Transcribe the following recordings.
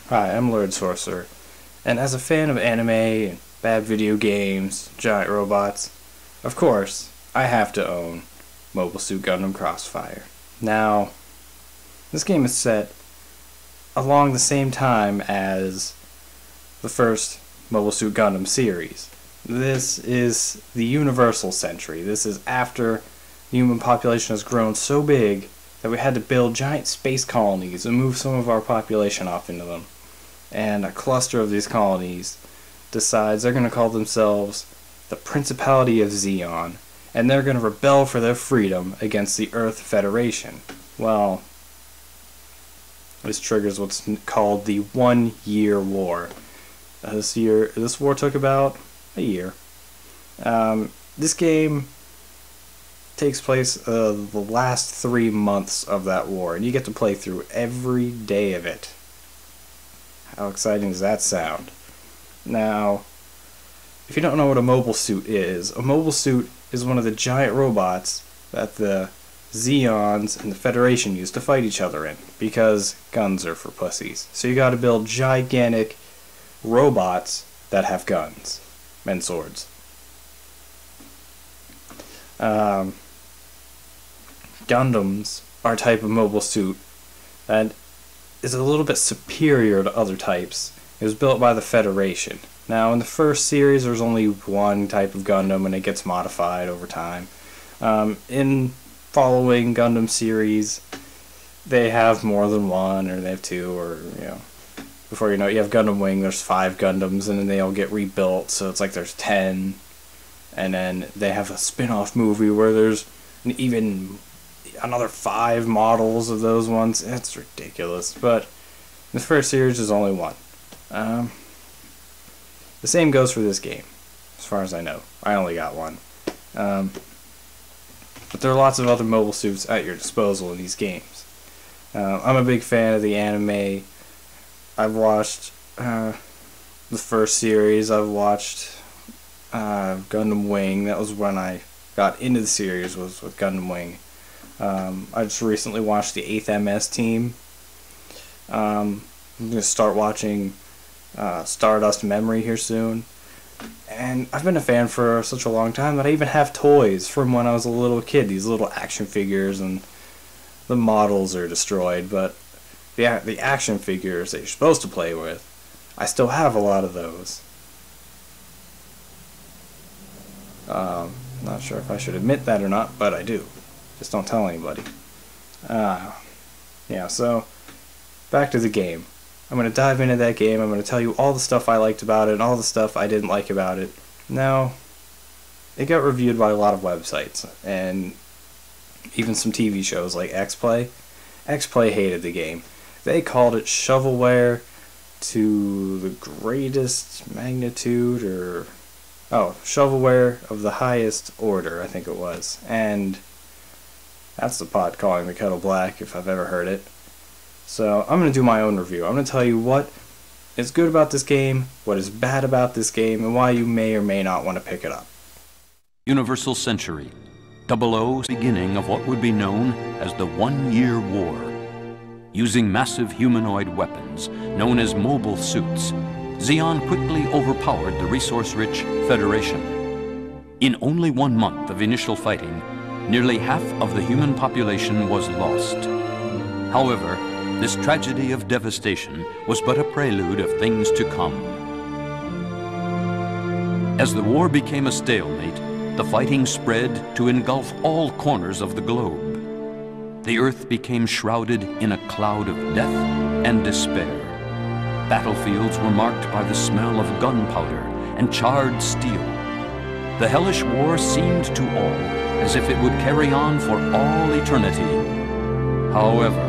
Hi, I'm LuridSorcerer, and as a fan of anime and bad video games, giant robots, of course, I have to own Mobile Suit Gundam Crossfire. Now, this game is set along the same time as the first Mobile Suit Gundam series. This is the universal century. This is after the human population has grown so big that we had to build giant space colonies and move some of our population off into them. And a cluster of these colonies decides they're going to call themselves the Principality of Zeon, and they're going to rebel for their freedom against the Earth Federation. Well, this triggers what's called the 1-year war. This war took about a year. This game takes place the last 3 months of that war, and you get to play through every day of it. How exciting does that sound? Now, if you don't know what a mobile suit is one of the giant robots that the Zeons and the Federation use to fight each other in, because guns are for pussies. So you gotta build gigantic robots that have guns and swords. Gundams are a type of mobile suit that is a little bit superior to other types. It was built by the Federation. Now, in the first series, there's only one type of Gundam, and it gets modified over time. In following Gundam series, they have more than one, or they have two, or, before you know it, you have Gundam Wing, there's 5 Gundams, and then they all get rebuilt, so it's like there's 10. And then they have a spin-off movie where there's even another 5 models of those ones. It's ridiculous, but the first series is only one. The same goes for this game, as far as I know. I only got one. But there are lots of other mobile suits at your disposal in these games. I'm a big fan of the anime. I've watched the first series. I've watched Gundam Wing. That was when I got into the series, was with Gundam Wing. I just recently watched the 8th MS team. I'm going to start watching Stardust Memory here soon. And I've been a fan for such a long time that I even have toys from when I was a little kid. These little action figures, and the models are destroyed, but the action figures that you're supposed to play with, I still have a lot of those. Not sure if I should admit that or not, but I do. Just don't tell anybody. So back to the game. I'm going to dive into that game. I'm going to tell you all the stuff I liked about it and all the stuff I didn't like about it. Now, it got reviewed by a lot of websites and even some TV shows like X-Play. X-Play hated the game. They called it shovelware to the greatest magnitude, or shovelware of the highest order, I think it was. And that's the pot calling the kettle black, if I've ever heard it. So I'm going to do my own review. I'm going to tell you what is good about this game, what is bad about this game, and why you may or may not want to pick it up. Universal Century, 00's beginning of what would be known as the 1-year war. Using massive humanoid weapons, known as mobile suits, Zeon quickly overpowered the resource-rich Federation. In only 1 month of initial fighting, nearly half of the human population was lost. However, this tragedy of devastation was but a prelude of things to come. As the war became a stalemate, the fighting spread to engulf all corners of the globe. The earth became shrouded in a cloud of death and despair. Battlefields were marked by the smell of gunpowder and charred steel. The hellish war seemed to all as if it would carry on for all eternity. However,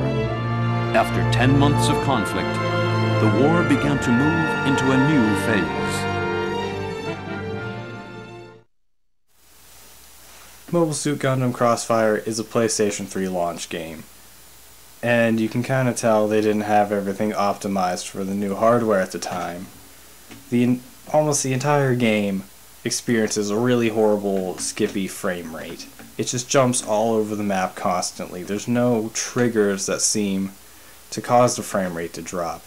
after 10 months of conflict, the war began to move into a new phase. Mobile Suit Gundam Crossfire is a PlayStation 3 launch game. And you can kind of tell they didn't have everything optimized for the new hardware at the time. Almost the entire game experiences a really horrible, skippy frame rate. It just jumps all over the map constantly. There's no triggers that seem to cause the frame rate to drop.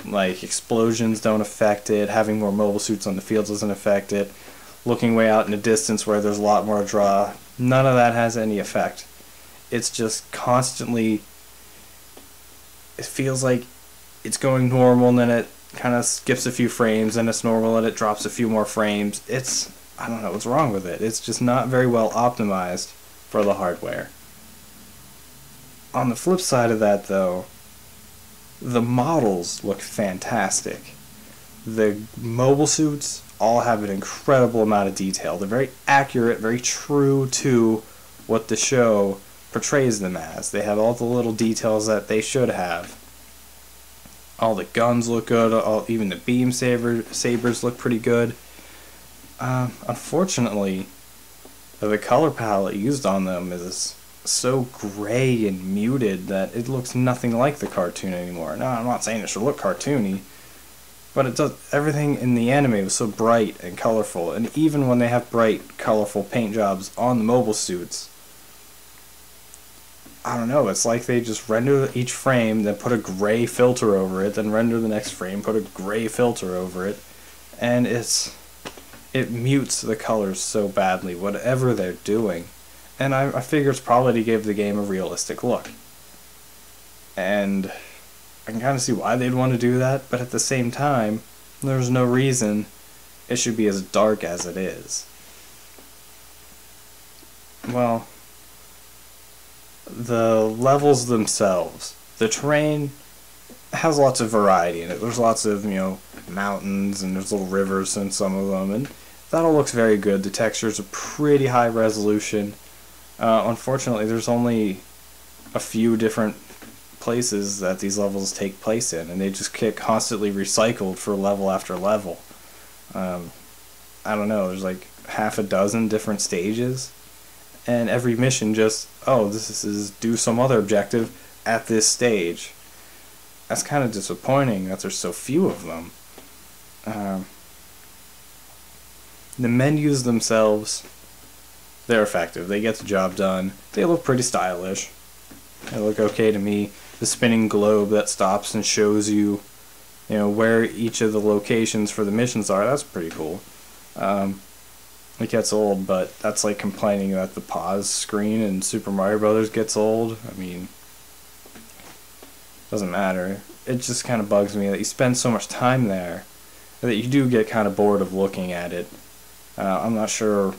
Like, explosions don't affect it, having more mobile suits on the field doesn't affect it, looking way out in the distance where there's a lot more draw, none of that has any effect. It's just constantly, it feels like it's going normal and then it kind of skips a few frames and it's normal and it drops a few more frames. I don't know what's wrong with it. It's just not very well optimized for the hardware. On the flip side of that though, the models look fantastic. The mobile suits all have an incredible amount of detail. They're very accurate, very true to what the show portrays them as. They have all the little details that they should have. All the guns look good, even the beam sabers look pretty good. Unfortunately, the color palette used on them is so gray and muted that it looks nothing like the cartoon anymore. Now, I'm not saying it should look cartoony, but it does. Everything in the anime was so bright and colorful, and even when they have bright, colorful paint jobs on the mobile suits, I don't know, it's like they just render each frame, then put a gray filter over it, then render the next frame, put a gray filter over it, and it mutes the colors so badly, whatever they're doing. And I figure it's probably to give the game a realistic look. And I can kind of see why they'd want to do that, but at the same time, there's no reason it should be as dark as it is. Well, the levels themselves, the terrain has lots of variety in it. There's lots of, mountains and there's little rivers in some of them, and that all looks very good. The textures are pretty high resolution. Unfortunately, there's only a few different places that these levels take place in, and they just get constantly recycled for level after level. I don't know, there's like half a dozen different stages, and every mission just, this is do some other objective at this stage. That's kind of disappointing that there's so few of them. The menus themselves, they're effective. They get the job done. They look pretty stylish. They look okay to me. The spinning globe that stops and shows you, where each of the locations for the missions are, that's pretty cool. It gets old, but that's like complaining that the pause screen in Super Mario Brothers gets old. I mean, doesn't matter. It just kind of bugs me that you spend so much time there that you do get kind of bored of looking at it. I'm not sure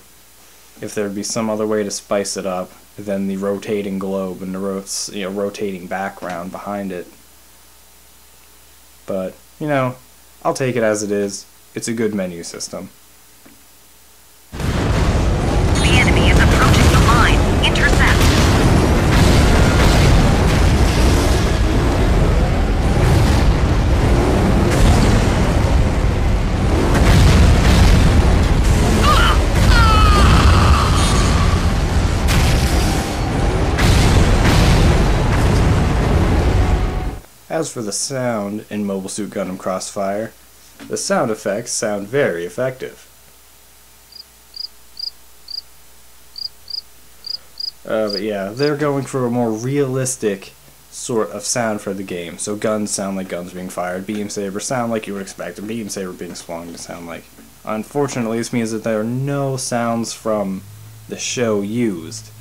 if there'd be some other way to spice it up than the rotating globe and the rotating background behind it. But, I'll take it as it is. It's a good menu system. The enemy is approaching the line. Intercept. As for the sound in Mobile Suit Gundam Crossfire, the sound effects sound very effective. But yeah, they're going for a more realistic sort of sound for the game. So guns sound like guns being fired, beam sabers sound like you would expect a beam saber being swung to sound like. Unfortunately, this means that there are no sounds from the show used.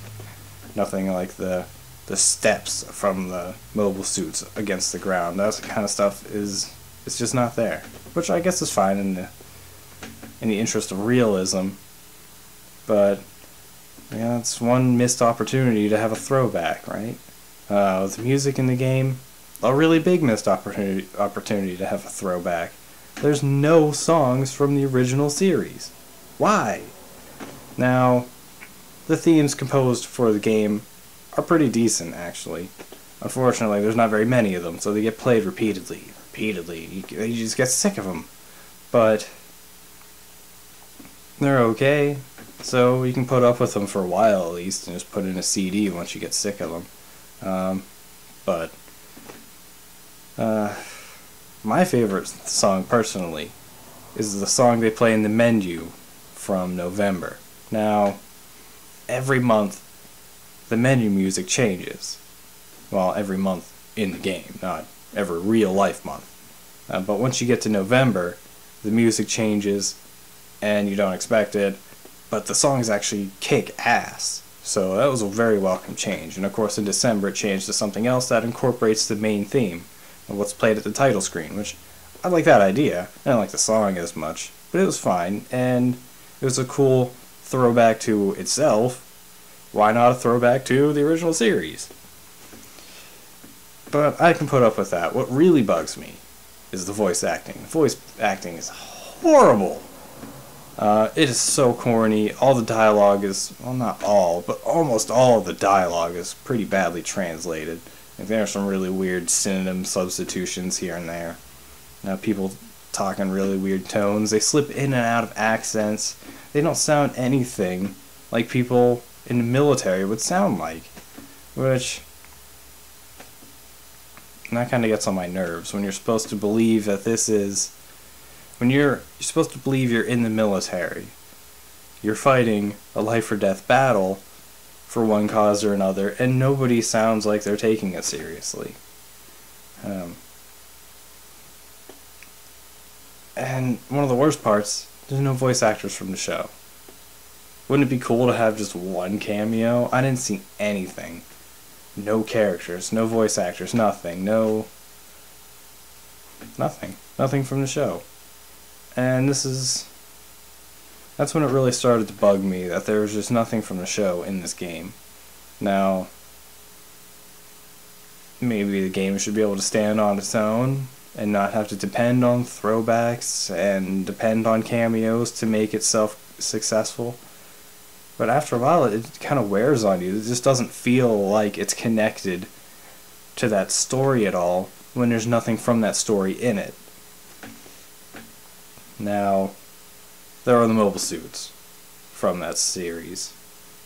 Nothing like the steps from the mobile suits against the ground. That kind of stuff it's just not there, which I guess is fine in the interest of realism. But yeah, it's one missed opportunity to have a throwback, right? With the music in the game, a really big missed opportunity to have a throwback. There's no songs from the original series. Why? Now, the themes composed for the game are pretty decent, actually. Unfortunately, there's not very many of them, so they get played repeatedly. You just get sick of them. But they're okay, so you can put up with them for a while at least, and just put in a CD once you get sick of them. My favorite song, personally, is the song they play in the menu from November. Now, every month, the menu music changes. Well, every month in the game, not every real life month. But once you get to November, the music changes, and you don't expect it, but the songs actually kick ass. So that was a very welcome change. And of course in December it changed to something else that incorporates the main theme of what's played at the title screen, which I like that idea. I didn't like the song as much, but it was fine, and it was a cool throwback to itself. Why not a throwback to the original series? But I can put up with that. What really bugs me is the voice acting. The voice acting is horrible. It is so corny. All the dialogue is, well, not all, but almost all of the dialogue is pretty badly translated. And there are some really weird synonym substitutions here and there. People talk in really weird tones. They slip in and out of accents. They don't sound anything like people in the military would sound like. Which, that kind of gets on my nerves when you're supposed to believe that this is... When you're supposed to believe you're in the military, you're fighting a life or death battle for one cause or another, and nobody sounds like they're taking it seriously. And one of the worst parts, there's no voice actors from the show. Wouldn't it be cool to have just one cameo? I didn't see anything. No characters, no voice actors, nothing. Nothing from the show. And that's when it really started to bug me, that there was just nothing from the show in this game. Now, maybe the game should be able to stand on its own and not have to depend on throwbacks and depend on cameos to make itself successful. But after a while, it kind of wears on you. It just doesn't feel like it's connected to that story at all when there's nothing from that story in it. Now, there are the mobile suits from that series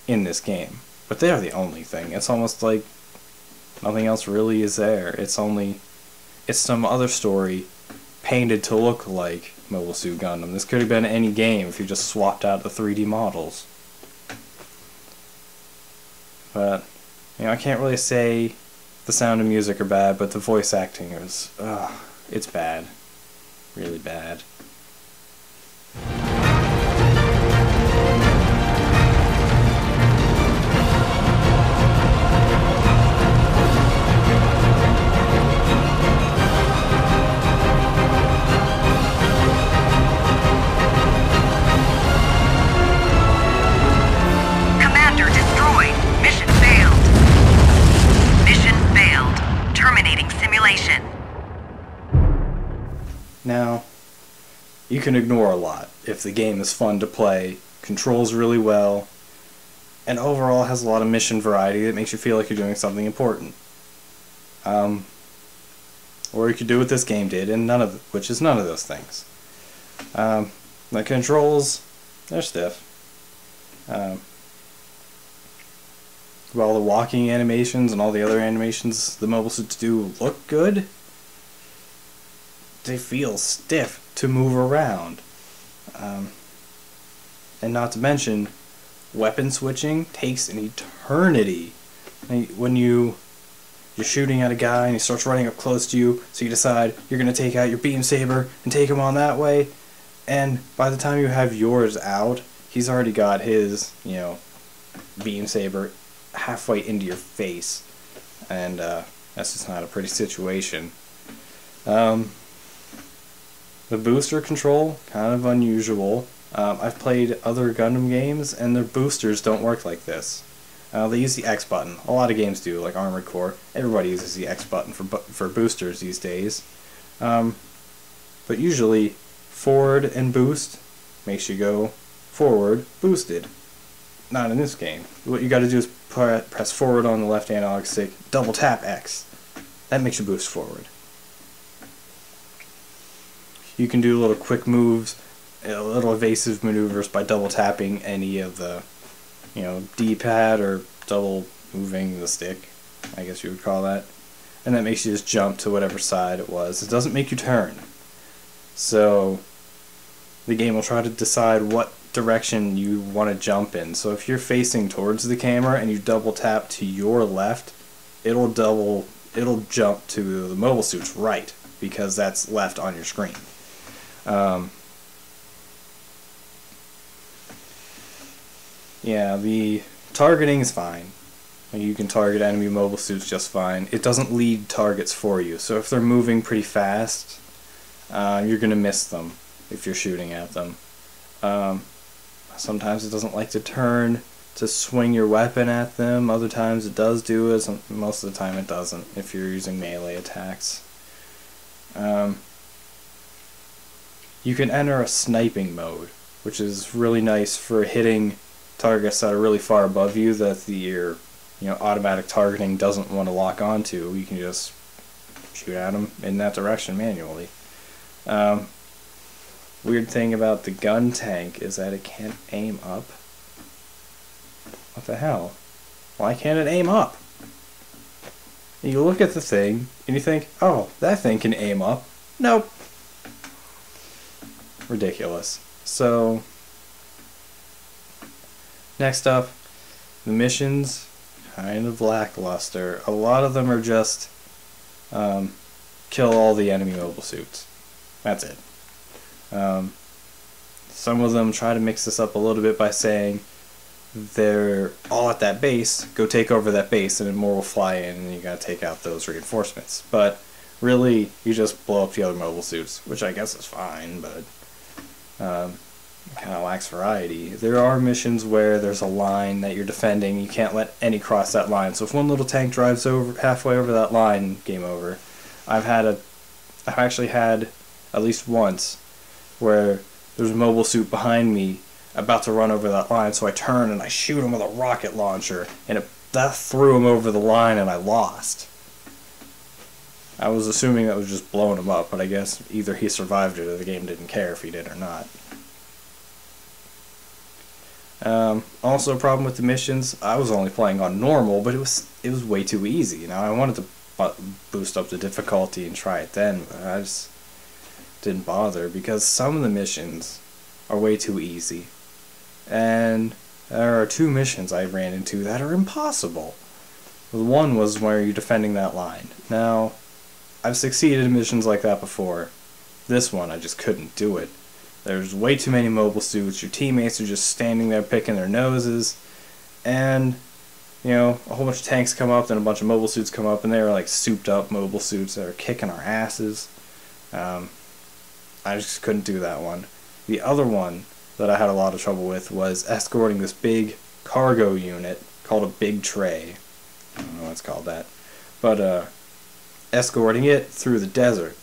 in this game, but they are the only thing. It's almost like nothing else really is there. It's some other story painted to look like Mobile Suit Gundam. This could have been any game if you just swapped out the 3D models. But, I can't really say the sound and music are bad, but the voice acting is, it's bad. Really bad. Commander destroyed. Mission failed. Mission failed. Terminating simulation. Now, you can ignore a lot if the game is fun to play, controls really well, and overall has a lot of mission variety that makes you feel like you're doing something important. Or you could do what this game did, and which is none of those things. The controls, they're stiff. While the walking animations and all the other animations the mobile suits do look good, they feel stiff to move around. And not to mention, weapon switching takes an eternity. When you're shooting at a guy and he starts running up close to you, so you decide you're going to take out your beam saber and take him on that way, and by the time you have yours out, he's already got his, beam saber halfway into your face, and that's just not a pretty situation. The booster control, kind of unusual. I've played other Gundam games, and their boosters don't work like this. They use the X button. A lot of games do, like Armored Core. Everybody uses the X button for boosters these days. But usually, forward and boost makes you go forward, boosted. Not in this game. What you gotta do is press forward on the left analog stick, double tap X. That makes you boost forward. You can do little quick moves, little evasive maneuvers by double tapping any of the, D-pad or double moving the stick, I guess you would call that. And that makes you just jump to whatever side it was. It doesn't make you turn. So the game will try to decide what direction you want to jump in. So if you're facing towards the camera and you double tap to your left, it'll jump to the mobile suit's right. because that's left on your screen. Yeah, the targeting is fine. You can target enemy mobile suits just fine. It doesn't lead targets for you, so if they're moving pretty fast, you're going to miss them if you're shooting at them. Sometimes it doesn't like to turn to swing your weapon at them. Other times it does do it. Most of the time it doesn't if you're using melee attacks. You can enter a sniping mode, which is really nice for hitting targets that are really far above you that your automatic targeting doesn't want to lock onto. You can just shoot at them in that direction manually. Weird thing about the gun tank is that it can't aim up. What the hell? Why can't it aim up? You look at the thing and you think, oh, that thing can aim up. Nope. Ridiculous. So, next up, the missions, kind of lackluster. A lot of them are just kill all the enemy mobile suits. That's it. Some of them try to mix this up a little bit by saying they're all at that base, go take over that base, and then more will fly in, and you gotta take out those reinforcements. But really, you just blow up the other mobile suits, which I guess is fine, but kind of lacks variety. There are missions where there's a line that you're defending, you can't let any cross that line. So if one little tank drives over halfway over that line, game over. I've actually had at least once where there's a mobile suit behind me about to run over that line, so I turn and I shoot him with a rocket launcher, and that threw him over the line and I lost. I was assuming that was just blowing him up, but I guess either he survived it or the game didn't care if he did or not. Also a problem with the missions, I was only playing on normal, but it was way too easy. Now I wanted to boost up the difficulty and try it then, but I just didn't bother because some of the missions are way too easy. And there are two missions I ran into that are impossible. The one was where you're defending that line. Now, I've succeeded in missions like that before. This one, I just couldn't do it. There's way too many mobile suits, your teammates are just standing there picking their noses, and, a whole bunch of tanks come up, then a bunch of mobile suits come up, and they're like souped up mobile suits that are kicking our asses. I just couldn't do that one. The other one that I had a lot of trouble with was escorting this big cargo unit called a big tray. I don't know why it's called that. But, escorting it through the desert.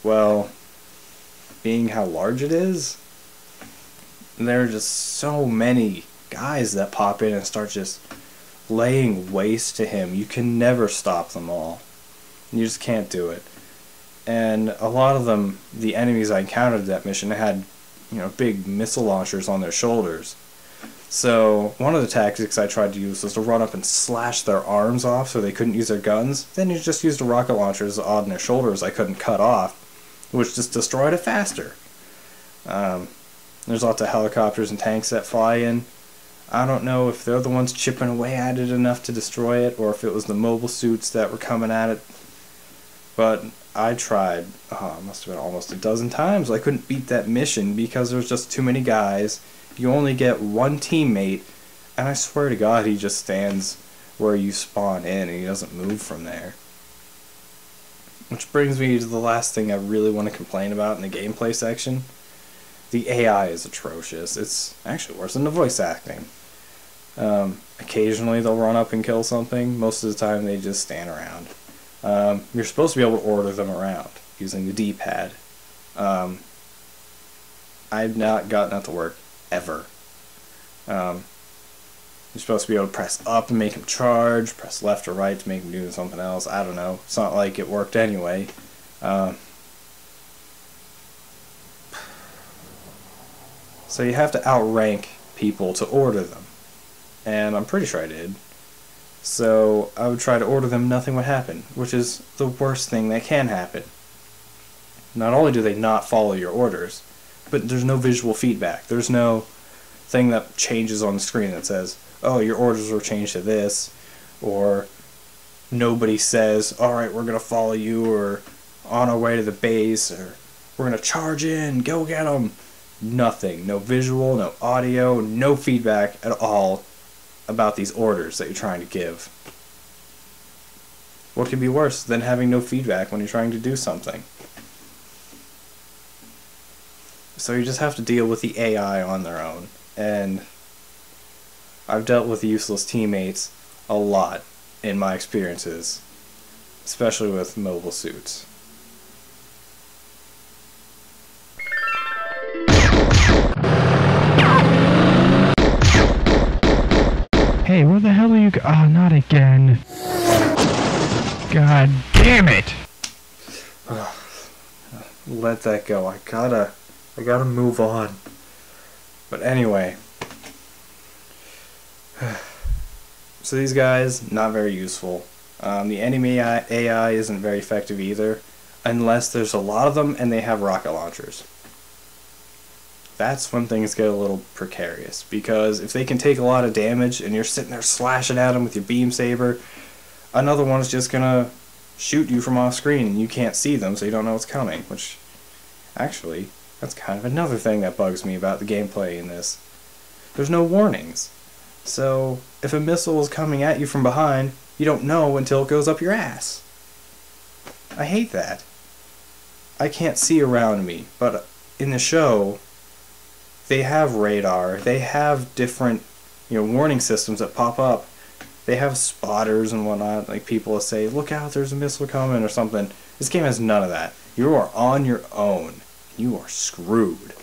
Well, being how large it is, there are just so many guys that pop in and start just laying waste to him. You can never stop them all. You just can't do it. And a lot of them, the enemies I encountered that mission, had, big missile launchers on their shoulders. So one of the tactics I tried to use was to run up and slash their arms off so they couldn't use their guns. Then you just used a rocket launcher as odd in their shoulders I couldn't cut off, which just destroyed it faster. There's lots of helicopters and tanks that fly in. I don't know if they're the ones chipping away at it enough to destroy it, or if it was the mobile suits that were coming at it. But I tried, it must have been almost a dozen times. I couldn't beat that mission because there was just too many guys. You only get one teammate, and I swear to God he just stands where you spawn in and he doesn't move from there. Which brings me to the last thing I really want to complain about in the gameplay section. The AI is atrocious. It's actually worse than the voice acting. Occasionally they'll run up and kill something. Most of the time they just stand around. You're supposed to be able to order them around using the D-pad. I've not gotten that to work ever. You're supposed to be able to press up and make him charge, press left or right to make him do something else. I don't know. It's not like it worked anyway. So you have to outrank people to order them. And I'm pretty sure I did. So I would try to order them, nothing would happen, which is the worst thing that can happen. Not only do they not follow your orders, but there's no visual feedback. There's no thing that changes on the screen that says, oh, your orders were changed to this, or nobody says, alright, we're going to follow you, or on our way to the base, or we're gonna charge in, go get them. Nothing. No visual, no audio, no feedback at all about these orders that you're trying to give. What could be worse than having no feedback when you're trying to do something? So you just have to deal with the AI on their own. And I've dealt with useless teammates a lot in my experiences, especially with mobile suits. Hey, where the hell are you oh, not again. God damn it! Let that go. I gotta move on. But anyway. So these guys, not very useful. The enemy AI isn't very effective either, unless there's a lot of them and they have rocket launchers. That's when things get a little precarious, because if they can take a lot of damage and you're sitting there slashing at them with your beam saber, another one is just gonna shoot you from off screen and you can't see them, so you don't know what's coming, which actually, that's kind of another thing that bugs me about the gameplay in this. There's no warnings. So if a missile is coming at you from behind, you don't know until it goes up your ass. I hate that. I can't see around me, but in the show, they have radar, they have different, warning systems that pop up. They have spotters and whatnot, like people will say, look out, there's a missile coming or something. This game has none of that. You are on your own. You are screwed.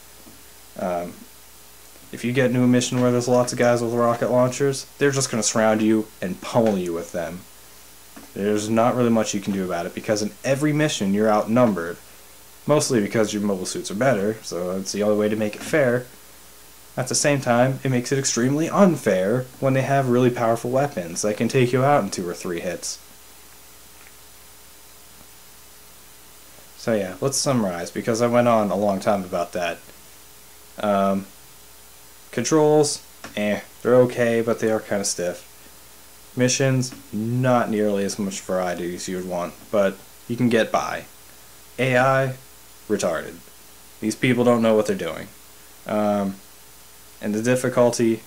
If you get into a mission where there's lots of guys with rocket launchers, they're just going to surround you and pummel you with them. There's not really much you can do about it, because in every mission you're outnumbered. Mostly because your mobile suits are better, so that's the only way to make it fair. At the same time, it makes it extremely unfair when they have really powerful weapons that can take you out in 2 or 3 hits. So yeah, let's summarize, because I went on a long time about that. Controls, they're okay, but they are kind of stiff. Missions, not nearly as much variety as you would want, but you can get by. AI, retarded. These people don't know what they're doing. And the difficulty,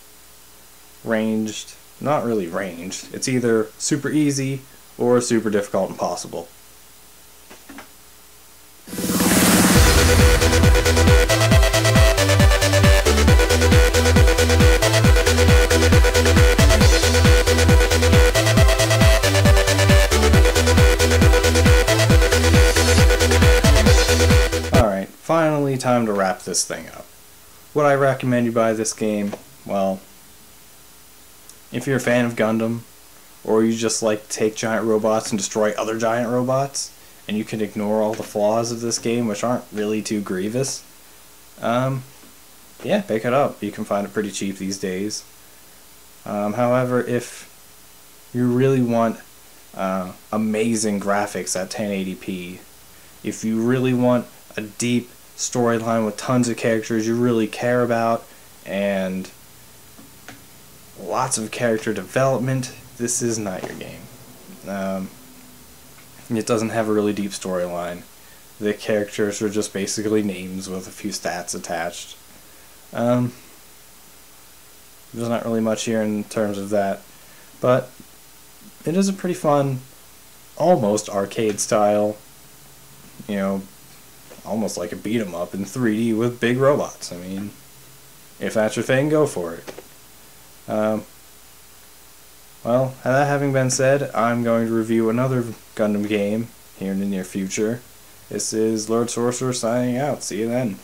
ranged, not really ranged. It's either super easy or super difficult and impossible. Alright, finally time to wrap this thing up. Would I recommend you buy this game? Well, if you're a fan of Gundam, or you just like to take giant robots and destroy other giant robots, and you can ignore all the flaws of this game, which aren't really too grievous, yeah, pick it up. You can find it pretty cheap these days. However, if you really want amazing graphics at 1080p, if you really want a deep storyline with tons of characters you really care about and lots of character development, this is not your game. It doesn't have a really deep storyline. The characters are just basically names with a few stats attached. There's not really much here in terms of that, but it is a pretty fun, almost arcade style, almost like a beat 'em up in 3D with big robots. I mean, if that's your thing, go for it. Well, that having been said, I'm going to review another Gundam game here in the near future. This is LuridSorcerer signing out. See you then.